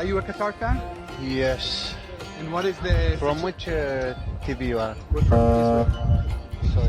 Are you a Qatar fan? Yes. And what is the... From which TV you are? We're from Israel. Sorry.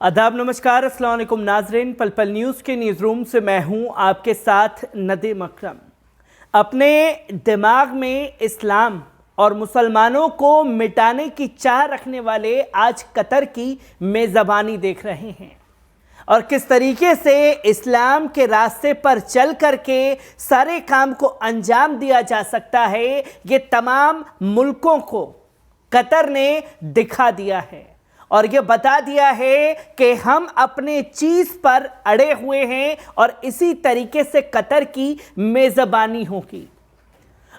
आदाब, नमस्कार, अस्सलाम वालेकुम नाजरीन। पल पल न्यूज़ के न्यूज़ रूम से मैं हूं आपके साथ नदीम अकरम। अपने दिमाग में इस्लाम और मुसलमानों को मिटाने की चाह रखने वाले आज कतर की मेज़बानी देख रहे हैं और किस तरीके से इस्लाम के रास्ते पर चल करके सारे काम को अंजाम दिया जा सकता है, ये तमाम मुल्कों को कतर ने दिखा दिया है और ये बता दिया है कि हम अपने चीज़ पर अड़े हुए हैं और इसी तरीके से कतर की मेज़बानी होगी।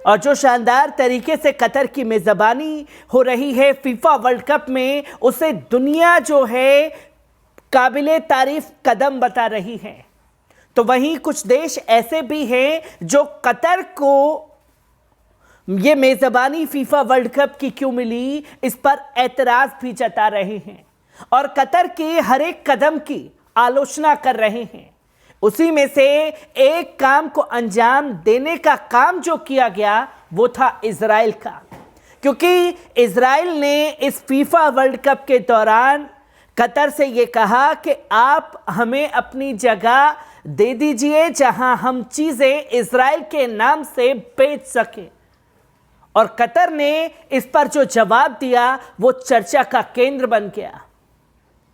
और जो शानदार तरीके से कतर की मेज़बानी हो रही है फीफा वर्ल्ड कप में, उसे दुनिया जो है काबिले तारीफ कदम बता रही है। तो वहीं कुछ देश ऐसे भी हैं जो कतर को ये मेज़बानी फीफा वर्ल्ड कप की क्यों मिली, इस पर एतराज़ भी जता रहे हैं और कतर के हर एक कदम की आलोचना कर रहे हैं। उसी में से एक काम को अंजाम देने का काम जो किया गया वो था इजराइल का, क्योंकि इजराइल ने इस फीफा वर्ल्ड कप के दौरान कतर से ये कहा कि आप हमें अपनी जगह दे दीजिए जहां हम चीज़ें इजराइल के नाम से बेच सकें। और कतर ने इस पर जो जवाब दिया वो चर्चा का केंद्र बन गया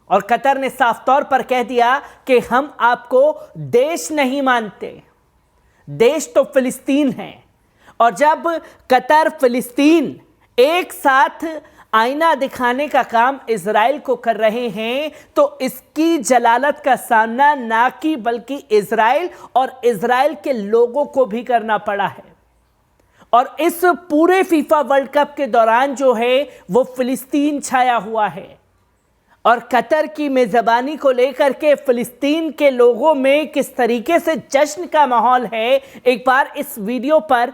और कतर ने साफ तौर पर कह दिया कि हम आपको देश नहीं मानते, देश तो फिलिस्तीन है। और जब कतर फिलिस्तीन एक साथ आईना दिखाने का काम इजराइल को कर रहे हैं तो इसकी जलालत का सामना ना कि बल्कि इजराइल और इजराइल के लोगों को भी करना पड़ा है। और इस पूरे फीफा वर्ल्ड कप के दौरान जो है वो फिलिस्तीन छाया हुआ है और कतर की मेज़बानी को लेकर के फिलिस्तीन के लोगों में किस तरीके से जश्न का माहौल है, एक बार इस वीडियो पर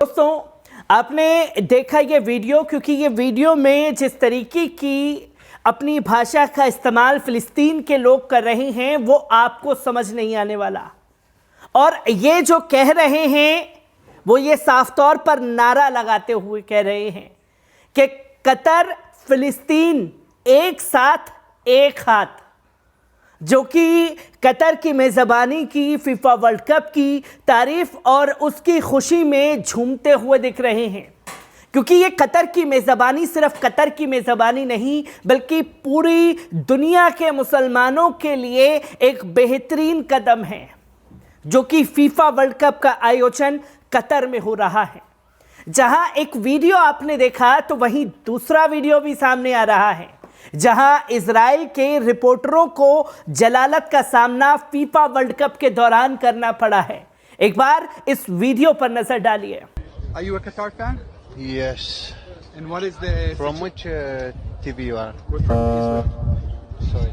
दोस्तों, आपने देखा ये वीडियो, क्योंकि ये वीडियो में जिस तरीके की अपनी भाषा का इस्तेमाल फिलिस्तीन के लोग कर रहे हैं वो आपको समझ नहीं आने वाला। और ये जो कह रहे हैं वो ये साफ तौर पर नारा लगाते हुए कह रहे हैं कि कतर फिलिस्तीन एक साथ एक हाथ, जो कि कतर की मेज़बानी की फीफा वर्ल्ड कप की तारीफ और उसकी खुशी में झूमते हुए दिख रहे हैं। क्योंकि ये कतर की मेज़बानी सिर्फ कतर की मेज़बानी नहीं बल्कि पूरी दुनिया के मुसलमानों के लिए एक बेहतरीन कदम है, जो कि फीफा वर्ल्ड कप का आयोजन कतर में हो रहा है। जहां एक वीडियो आपने देखा तो वहीं दूसरा वीडियो भी सामने आ रहा है जहां इजराइल के रिपोर्टरों को जलालत का सामना फीफा वर्ल्ड कप के दौरान करना पड़ा है। एक बार इस वीडियो पर नजर डालिए। Are you a Qatar fan? Yes. And what is the... From which TV you are? We're from Israel. Sorry.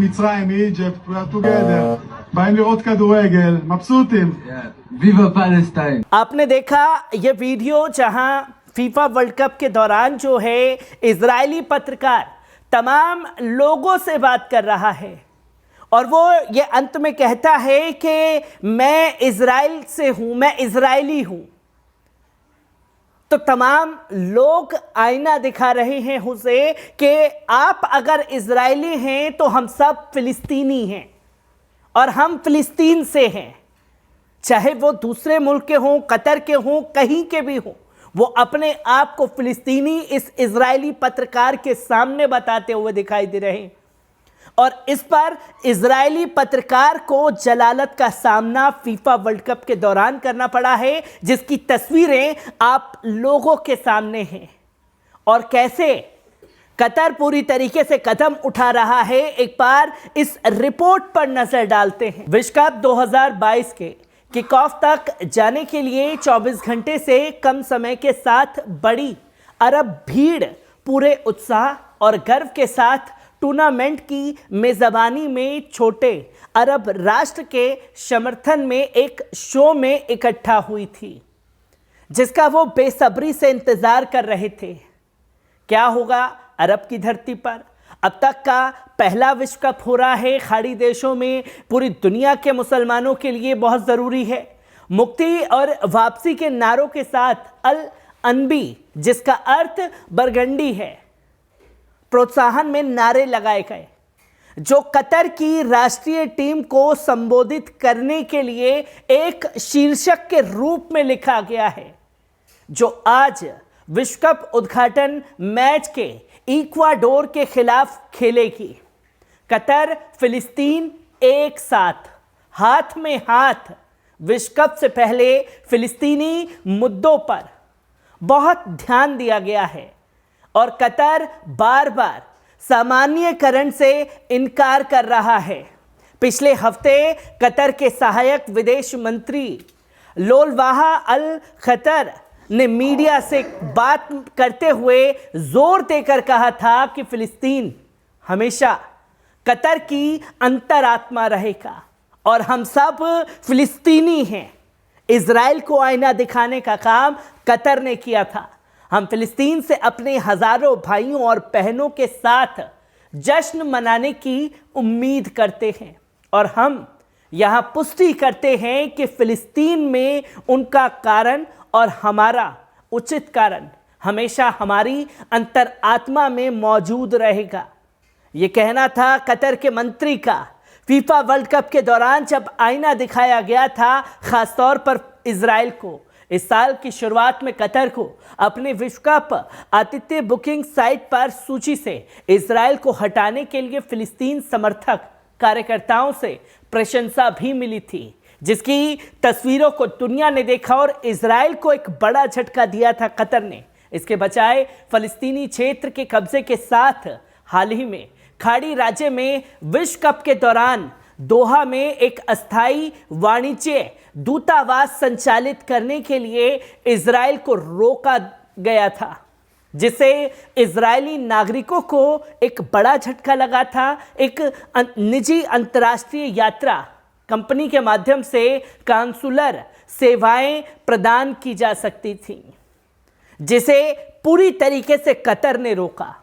מצרים, Egypt, we are together. באים לראות כדורגל, מבסוטים. Viva Palestine! आपने देखा ये वीडियो जहां फीफा वर्ल्ड कप के दौरान जो है इजरायली पत्रकार तमाम लोगों से बात कर रहा है और वो ये अंत में कहता है कि मैं इजराइल से हूं, मैं इजरायली हूं। तो तमाम लोग आईना दिखा रहे हैं उसे कि आप अगर इजरायली हैं तो हम सब फिलिस्तीनी हैं और हम फिलिस्तीन से हैं, चाहे वो दूसरे मुल्क के हों, कतर के हों, कहीं के भी हों, वो अपने आप को फिलिस्तीनी इस इजरायली पत्रकार के सामने बताते हुए दिखाई दे रहे हैं। और इस पर इजरायली पत्रकार को जलालत का सामना फीफा वर्ल्ड कप के दौरान करना पड़ा है, जिसकी तस्वीरें आप लोगों के सामने हैं और कैसे कतर पूरी तरीके से कदम उठा रहा है। एक बार इस रिपोर्ट पर नजर डालते हैं। विश्व कप 2022 के किक ऑफ तक जाने के लिए 24 घंटे से कम समय के साथ बड़ी अरब भीड़ पूरे उत्साह और गर्व के साथ टूर्नामेंट की मेजबानी में छोटे अरब राष्ट्र के समर्थन में एक शो में इकट्ठा हुई थी, जिसका वो बेसब्री से इंतजार कर रहे थे। क्या होगा अरब की धरती पर? अब तक का पहला विश्व कप हो रहा है खाड़ी देशों में। पूरी दुनिया के मुसलमानों के लिए बहुत ज़रूरी है। मुक्ति और वापसी के नारों के साथ अल अनबी, जिसका अर्थ बरगंडी है, प्रोत्साहन में नारे लगाए गए, जो कतर की राष्ट्रीय टीम को संबोधित करने के लिए एक शीर्षक के रूप में लिखा गया है, जो आज विश्व कप उद्घाटन मैच के इक्वाडोर के खिलाफ खेलेगी। कतर फिलिस्तीन एक साथ, हाथ में हाथ। विश्व कप से पहले फिलिस्तीनी मुद्दों पर बहुत ध्यान दिया गया है और कतर बार बार सामान्यकरण से इनकार कर रहा है। पिछले हफ्ते कतर के सहायक विदेश मंत्री लोलवाहा अल खतर ने मीडिया से बात करते हुए जोर देकर कहा था कि फिलिस्तीन हमेशा कतर की अंतरात्मा रहेगा और हम सब फिलिस्तीनी हैं। इजराइल को आईना दिखाने का काम कतर ने किया था। हम फिलिस्तीन से अपने हजारों भाइयों और बहनों के साथ जश्न मनाने की उम्मीद करते हैं और हम यहाँ पुष्टि करते हैं कि फिलिस्तीन में उनका कारण और हमारा उचित कारण हमेशा हमारी अंतरात्मा में मौजूद रहेगा। ये कहना था कतर के मंत्री का फीफा वर्ल्ड कप के दौरान, जब आईना दिखाया गया था खासतौर पर इजराइल को। इस साल की शुरुआत में कतर को अपने विश्व कप आतिथ्य बुकिंग साइट पर सूची से इजराइल को हटाने के लिए फिलिस्तीन समर्थक कार्यकर्ताओं से प्रशंसा भी मिली थी, जिसकी तस्वीरों को दुनिया ने देखा और इजराइल को एक बड़ा झटका दिया था कतर ने। इसके बजाय फलस्तीनी क्षेत्र के कब्जे के साथ हाल ही में खाड़ी राज्य में विश्व कप के दौरान दोहा में एक अस्थायी वाणिज्य दूतावास संचालित करने के लिए इजराइल को रोका गया था, जिससे इजरायली नागरिकों को एक बड़ा झटका लगा था। एक निजी अंतर्राष्ट्रीय यात्रा कंपनी के माध्यम से कांसुलर सेवाएं प्रदान की जा सकती थीं, जिसे पूरी तरीके से कतर ने रोका।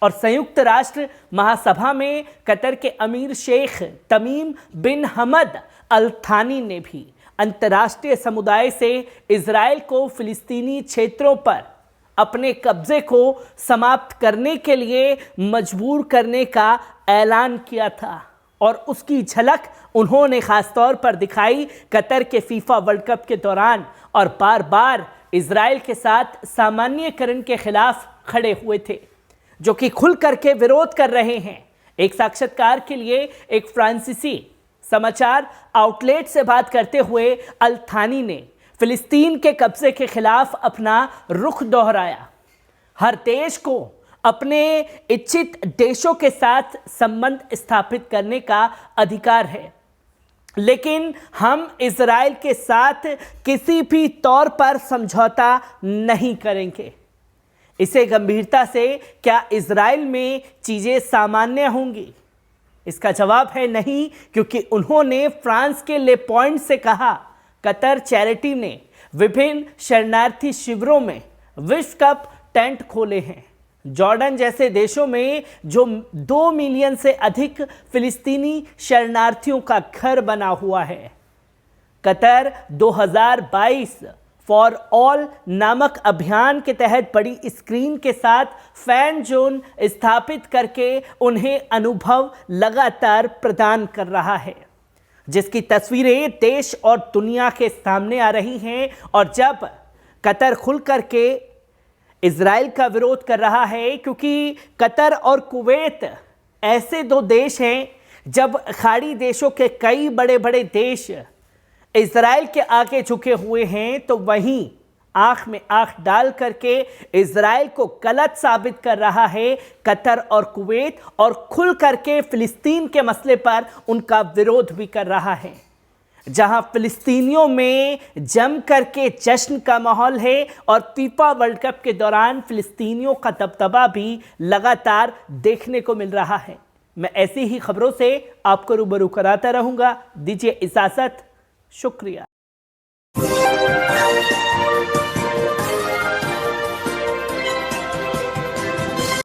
और संयुक्त राष्ट्र महासभा में कतर के अमीर शेख तमीम बिन हमद अल थानी ने भी अंतर्राष्ट्रीय समुदाय से इजराइल को फिलिस्तीनी क्षेत्रों पर अपने कब्जे को समाप्त करने के लिए मजबूर करने का ऐलान किया था और उसकी झलक उन्होंने खासतौर पर दिखाई कतर के फीफा वर्ल्ड कप के दौरान और बार बार इजराइल के साथ सामान्यकरण के खिलाफ खड़े हुए थे, जो कि खुल करके विरोध कर रहे हैं। एक साक्षात्कार के लिए एक फ्रांसीसी समाचार आउटलेट से बात करते हुए अल थानी ने फिलिस्तीन के कब्जे के खिलाफ अपना रुख दोहराया। हर देश को अपने इच्छित देशों के साथ संबंध स्थापित करने का अधिकार है, लेकिन हम इजराइल के साथ किसी भी तौर पर समझौता नहीं करेंगे। इसे गंभीरता से क्या इजराइल में चीज़ें सामान्य होंगी? इसका जवाब है नहीं, क्योंकि उन्होंने फ्रांस के ले पॉइंट से कहा कतर चैरिटी ने विभिन्न शरणार्थी शिविरों में विश्व कप टेंट खोले हैं। जॉर्डन जैसे देशों में जो 2 मिलियन से अधिक फिलिस्तीनी शरणार्थियों का घर बना हुआ है। कतर 2022 फॉर ऑल नामक अभियान के तहत बड़ी स्क्रीन के साथ फैन जोन स्थापित करके उन्हें अनुभव लगातार प्रदान कर रहा है, जिसकी तस्वीरें देश और दुनिया के सामने आ रही हैं। और जब कतर खुल करके इजराइल का विरोध कर रहा है, क्योंकि कतर और कुवैत ऐसे 2 देश हैं, जब खाड़ी देशों के कई बड़े बड़े देश इजराइल के आगे झुके हुए हैं, तो वहीं आंख में आंख डाल करके इजराइल को गलत साबित कर रहा है कतर और कुवैत, और खुल करके फिलिस्तीन के मसले पर उनका विरोध भी कर रहा है। जहां फिलिस्तीनियों में जम करके जश्न का माहौल है और फीफा वर्ल्ड कप के दौरान फिलिस्तीनियों का दबदबा भी लगातार देखने को मिल रहा है। मैं ऐसी ही खबरों से आपको रूबरू कराता रहूंगा। दीजिए इजाजत, शुक्रिया।